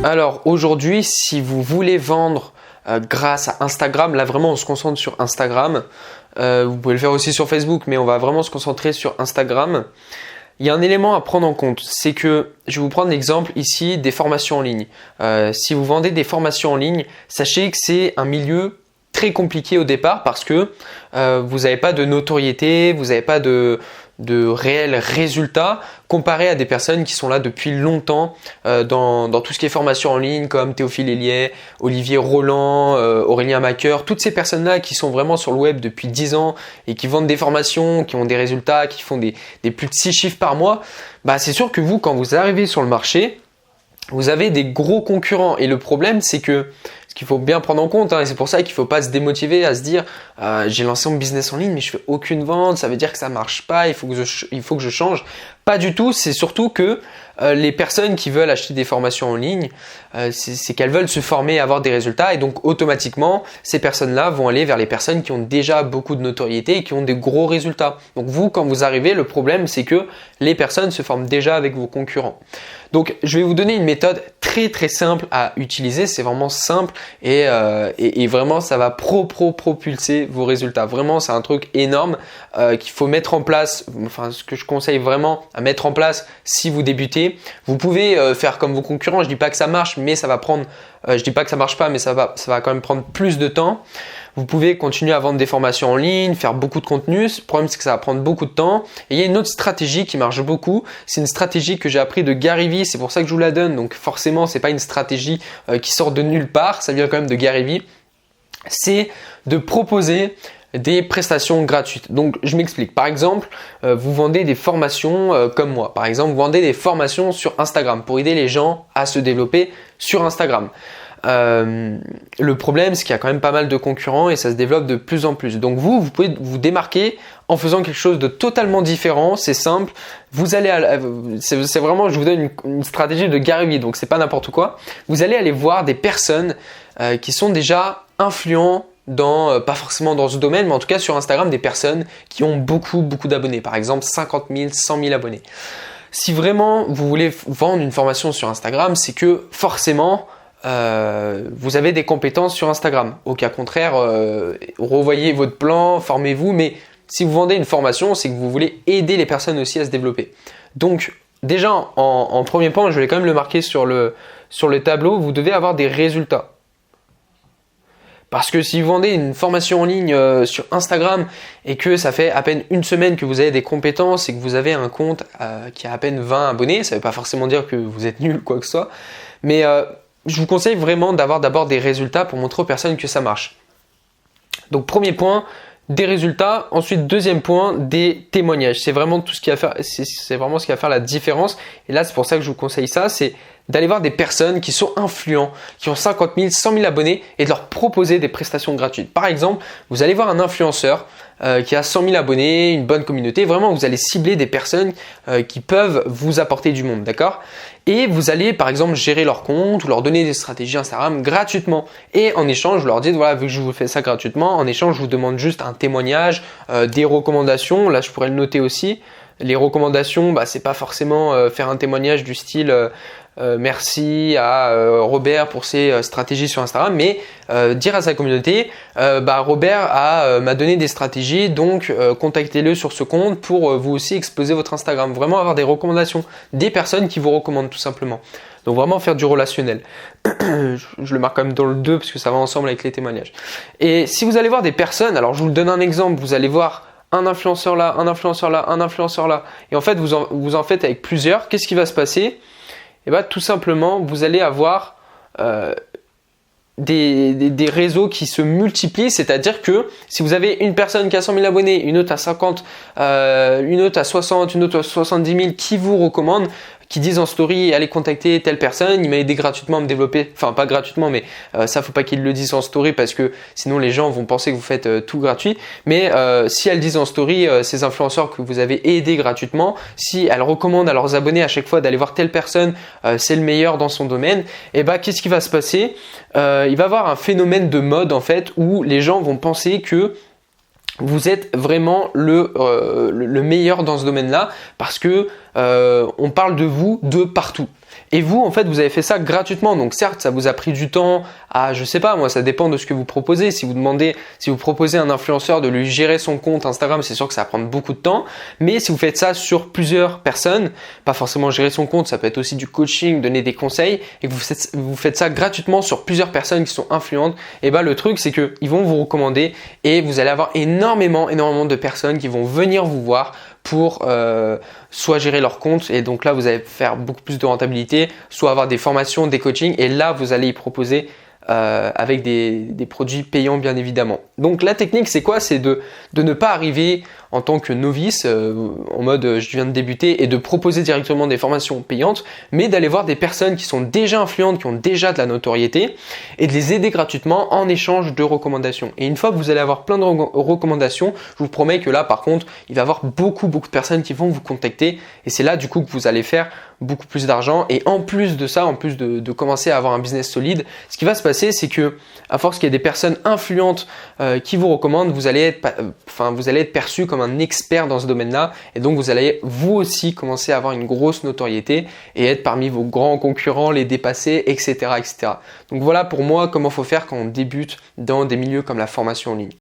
Alors aujourd'hui, si vous voulez vendre grâce à Instagram, là vraiment on se concentre sur Instagram. Vous pouvez le faire aussi sur Facebook, mais on va vraiment se concentrer sur Instagram. Il y a un élément à prendre en compte, c'est que je vais vous prendre l'exemple ici des formations en ligne. Si vous vendez des formations en ligne, sachez que c'est un milieu très compliqué au départ parce que vous n'avez pas de notoriété, vous n'avez pas de réels résultats comparé à des personnes qui sont là depuis longtemps dans tout ce qui est formation en ligne comme Théophile Hélier, Olivier Roland, Aurélien Maqueur, toutes ces personnes-là qui sont vraiment sur le web depuis 10 ans et qui vendent des formations, qui ont des résultats, qui font des plus de 6 chiffres par mois, bah c'est sûr que vous, quand vous arrivez sur le marché, vous avez des gros concurrents et le problème c'est que ce qu'il faut bien prendre en compte, et c'est pour ça qu'il ne faut pas se démotiver à se dire j'ai lancé mon business en ligne mais je fais aucune vente, ça veut dire que ça ne marche pas, il faut que je change. Pas du tout, c'est surtout que les personnes qui veulent acheter des formations en ligne, c'est qu'elles veulent se former et avoir des résultats et donc automatiquement ces personnes-là vont aller vers les personnes qui ont déjà beaucoup de notoriété et qui ont des gros résultats. Donc vous, quand vous arrivez, le problème c'est que les personnes se forment déjà avec vos concurrents. Donc je vais vous donner une méthode très simple à utiliser, c'est vraiment simple et vraiment ça va propulser vos résultats. Vraiment c'est un truc énorme qu'il faut mettre en place, enfin ce que je conseille vraiment à mettre en place si vous débutez. Vous pouvez faire comme vos concurrents, je dis pas que ça marche mais ça va prendre, je dis pas que ça marche pas mais ça va quand même prendre plus de temps. Vous pouvez continuer à vendre des formations en ligne, faire beaucoup de contenu. Le problème, c'est que ça va prendre beaucoup de temps. Et il y a une autre stratégie qui marche beaucoup. C'est une stratégie que j'ai appris de Gary Vee. C'est pour ça que je vous la donne. Donc forcément, c'est pas une stratégie qui sort de nulle part. Ça vient quand même de Gary Vee. C'est de proposer des prestations gratuites. Donc je m'explique. Par exemple, vous vendez des formations comme moi. Par exemple, vous vendez des formations sur Instagram pour aider les gens à se développer sur Instagram. Le problème, c'est qu'il y a quand même pas mal de concurrents et ça se développe de plus en plus. Donc vous pouvez vous démarquer en faisant quelque chose de totalement différent. C'est simple. Vous allez, c'est vraiment, je vous donne une stratégie de Gary Vee, donc c'est pas n'importe quoi. Vous allez aller voir des personnes qui sont déjà influents dans, pas forcément dans ce domaine, mais en tout cas sur Instagram, des personnes qui ont beaucoup d'abonnés. Par exemple, 50 000, 100 000 abonnés. Si vraiment vous voulez vendre une formation sur Instagram, c'est que forcément vous avez des compétences sur Instagram. Au cas contraire, revoyez votre plan, formez-vous, mais si vous vendez une formation, c'est que vous voulez aider les personnes aussi à se développer. Donc déjà en premier point, je vais quand même le marquer sur le tableau, vous devez avoir des résultats. Parce que si vous vendez une formation en ligne sur Instagram et que ça fait à peine une semaine que vous avez des compétences et que vous avez un compte qui a à peine 20 abonnés, ça ne veut pas forcément dire que vous êtes nul ou quoi que ce soit, mais je vous conseille vraiment d'avoir d'abord des résultats pour montrer aux personnes que ça marche. Donc premier point, des résultats. Ensuite, deuxième point, des témoignages. C'est vraiment tout ce qui va faire, c'est vraiment ce qui va faire la différence. Et là, c'est pour ça que je vous conseille ça, c'est d'aller voir des personnes qui sont influents, qui ont 50 000, 100 000 abonnés et de leur proposer des prestations gratuites. Par exemple, vous allez voir un influenceur qui a 100 000 abonnés, une bonne communauté. Vraiment, vous allez cibler des personnes qui peuvent vous apporter du monde, d'accord ? Et vous allez par exemple gérer leur compte ou leur donner des stratégies Instagram gratuitement. Et en échange, vous leur dites voilà, vu que je vous fais ça gratuitement, en échange, je vous demande juste un témoignage, des recommandations. Là, je pourrais le noter aussi. Les recommandations, c'est pas forcément faire un témoignage du style merci à Robert pour ses stratégies sur Instagram, mais dire à sa communauté Robert m'a donné des stratégies, donc contactez-le sur ce compte pour vous aussi exposer votre Instagram. Vraiment avoir des recommandations, des personnes qui vous recommandent tout simplement. Donc vraiment faire du relationnel. Je le marque quand même dans le 2 parce que ça va ensemble avec les témoignages. Et si vous allez voir des personnes, alors je vous donne un exemple, vous allez voir un influenceur là, un influenceur là, un influenceur là, et en fait vous en faites avec plusieurs, qu'est-ce qui va se passer ? Et tout simplement, vous allez avoir des réseaux qui se multiplient, c'est-à-dire que si vous avez une personne qui a 100 000 abonnés, une autre à 50, une autre à 60, une autre à 70 000 qui vous recommandent, qui disent en story allez contacter telle personne, il m'a aidé gratuitement à me développer, enfin pas gratuitement mais ça faut pas qu'ils le disent en story parce que sinon les gens vont penser que vous faites tout gratuit, mais si elles disent en story ces influenceurs que vous avez aidé gratuitement, si elles recommandent à leurs abonnés à chaque fois d'aller voir telle personne, c'est le meilleur dans son domaine, et qu'est-ce qui va se passer ? Il va y avoir un phénomène de mode en fait où les gens vont penser que vous êtes vraiment le meilleur dans ce domaine-là parce que on parle de vous de partout. Et vous, en fait, vous avez fait ça gratuitement. Donc certes, ça vous a pris du temps à, je sais pas, moi, ça dépend de ce que vous proposez. Si vous proposez à un influenceur de lui gérer son compte Instagram, c'est sûr que ça va prendre beaucoup de temps. Mais si vous faites ça sur plusieurs personnes, pas forcément gérer son compte, ça peut être aussi du coaching, donner des conseils, et que vous faites ça gratuitement sur plusieurs personnes qui sont influentes, et ben le truc, c'est que ils vont vous recommander et vous allez avoir énormément de personnes qui vont venir vous voir pour soit gérer leur compte, et donc là vous allez faire beaucoup plus de rentabilité, soit avoir des formations, des coachings, et là vous allez y proposer avec des produits payants bien évidemment. Donc la technique c'est quoi? C'est de ne pas arriver en tant que novice en mode je viens de débuter et de proposer directement des formations payantes, mais d'aller voir des personnes qui sont déjà influentes, qui ont déjà de la notoriété, et de les aider gratuitement en échange de recommandations. Et une fois que vous allez avoir plein de recommandations, je vous promets que là par contre il va y avoir beaucoup de personnes qui vont vous contacter, et c'est là du coup que vous allez faire beaucoup plus d'argent. Et en plus de ça, en plus de commencer à avoir un business solide, ce qui va se passer c'est que à force qu'il y ait des personnes influentes qui vous recommandent, vous allez être perçu comme un expert dans ce domaine-là, et donc vous allez vous aussi commencer à avoir une grosse notoriété et être parmi vos grands concurrents, les dépasser, etc. Donc voilà pour moi comment il faut faire quand on débute dans des milieux comme la formation en ligne.